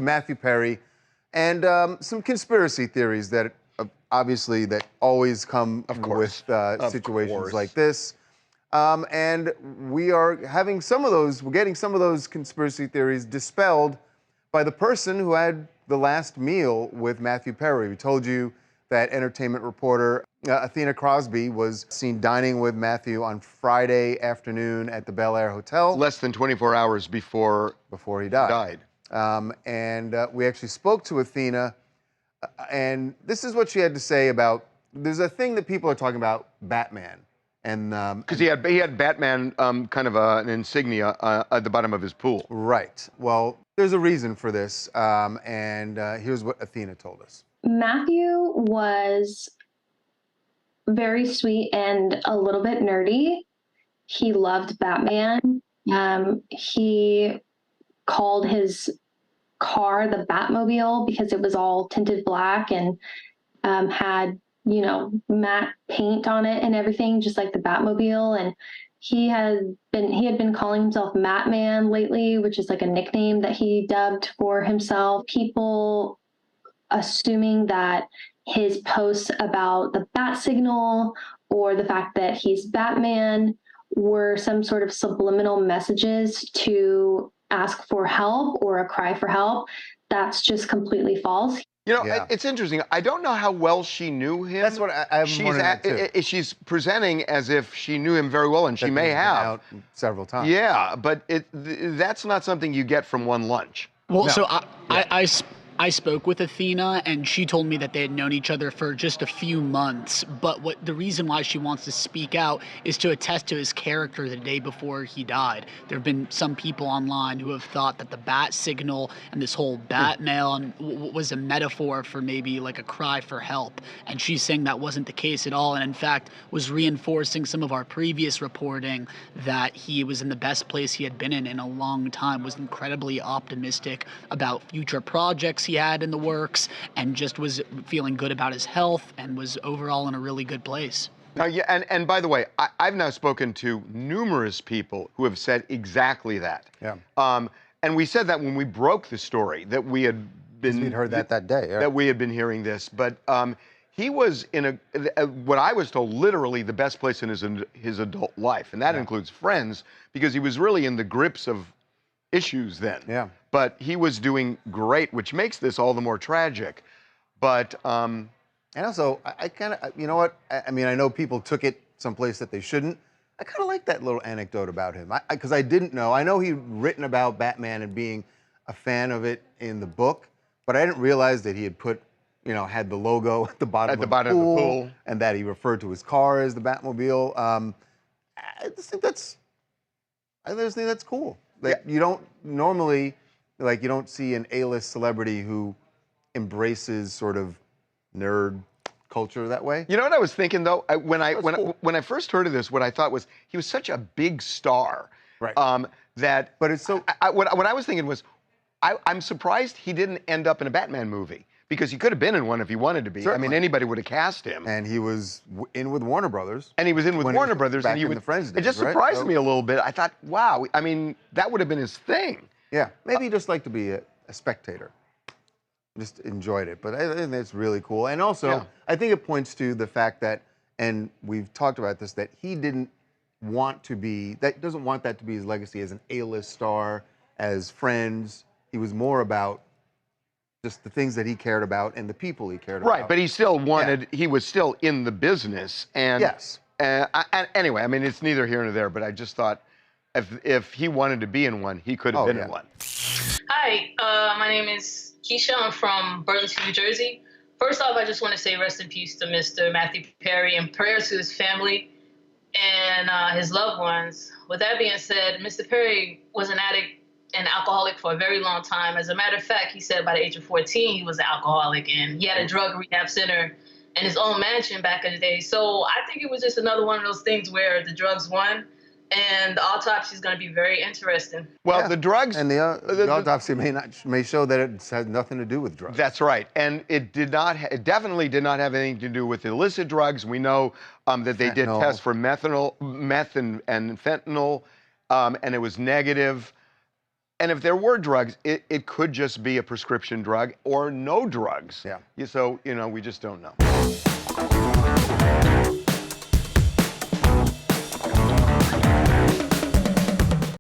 Matthew Perry, and some conspiracy theories that obviously that always come with situations like this. And we are having some of those, we're getting some of those conspiracy theories dispelled by the person who had the last meal with Matthew Perry. We told you that entertainment reporter Athena Crosby was seen dining with Matthew on Friday afternoon at the Bel Air Hotel. Less than 24 hours before he died. And we actually spoke to Athena, and this is what she had to say about, there's a thing that people are talking about, Batman. And because he had Batman kind of an insignia at the bottom of his pool. Right. Well, there's a reason for this, and here's what Athena told us. Matthew was very sweet and a little bit nerdy. He loved Batman. He called his car the Batmobile because it was all tinted black and had, you know, matte paint on it and everything, just like the Batmobile. And he had been calling himself Mattman lately, which is like a nickname that he dubbed for himself. People assuming that his posts about the bat signal or the fact that he's Batman were some sort of subliminal messages to ask for help or a cry for help. That's just completely false. You know, it's interesting. I don't know how well she knew him. That's what I've wondered too. She's presenting as if she knew him very well, and she may have. Out several times. Yeah, but that's not something you get from one lunch. Well, no. So I spoke with Athena, and she told me that they had known each other for just a few months. But the reason why she wants to speak out is to attest to his character the day before he died. There have been some people online who have thought that the bat signal and this whole bat mail was a metaphor for maybe like a cry for help. And she's saying that wasn't the case at all, and in fact was reinforcing some of our previous reporting that he was in the best place he had been in a long time, was incredibly optimistic about future projects he had in the works, and just was feeling good about his health and was overall in a really good place. Now, yeah, and by the way, I've now spoken to numerous people who have said exactly that. Yeah. And we said that when we broke the story, that we had been... We'd heard that day. Yeah. That we had been hearing this, but he was in what I was told, literally the best place in his adult life, and that includes friends, because he was really in the grips of issues then. Yeah. But he was doing great, which makes this all the more tragic. But and also, I kind of, you know what? I mean, I know people took it someplace that they shouldn't. I kind of like that little anecdote about him, because I didn't know. I know he'd written about Batman and being a fan of it in the book, but I didn't realize that he had put, you know, had the logo at the bottom of the pool, and that he referred to his car as the Batmobile. I just think that's cool. Like, you don't normally, like, you don't see an A-list celebrity who embraces sort of nerd culture that way. You know what I was thinking though? When I first heard of this, what I thought was he was such a big star, right? That. But it's so. What I was thinking was, I'm surprised he didn't end up in a Batman movie, because he could have been in one if he wanted to be. Certainly. I mean, anybody would have cast him. And he was in with Warner Brothers. And he was in with Warner Brothers. Back and he in the Friends days, it just surprised me a little bit. I thought, wow, I mean, that would have been his thing. Yeah, maybe he just liked to be a spectator. Just enjoyed it. But I think that's really cool. And also, I think it points to the fact that, and we've talked about this, that he didn't want to be, doesn't want that to be his legacy as an A-list star, as Friends. He was more about just the things that he cared about and the people he cared about. Right, but he still wanted, he was still in the business. And yes. Anyway, I mean, it's neither here nor there, but I just thought if he wanted to be in one, he could have been in one. Hi, my name is Keisha. I'm from Burlington, New Jersey. First off, I just want to say rest in peace to Mr. Matthew Perry and prayers to his family and his loved ones. With that being said, Mr. Perry was an addict and alcoholic for a very long time. As a matter of fact, he said by the age of 14, he was an alcoholic, and he had a drug rehab center in his own mansion back in the day. So I think it was just another one of those things where the drugs won, and the autopsy is going to be very interesting. Well, the drugs... And the autopsy may show that it has nothing to do with drugs. That's right. And it definitely did not have anything to do with illicit drugs. We know that they did tests for meth and fentanyl, and it was negative. And if there were drugs, it could just be a prescription drug or no drugs. Yeah. So, we just don't know.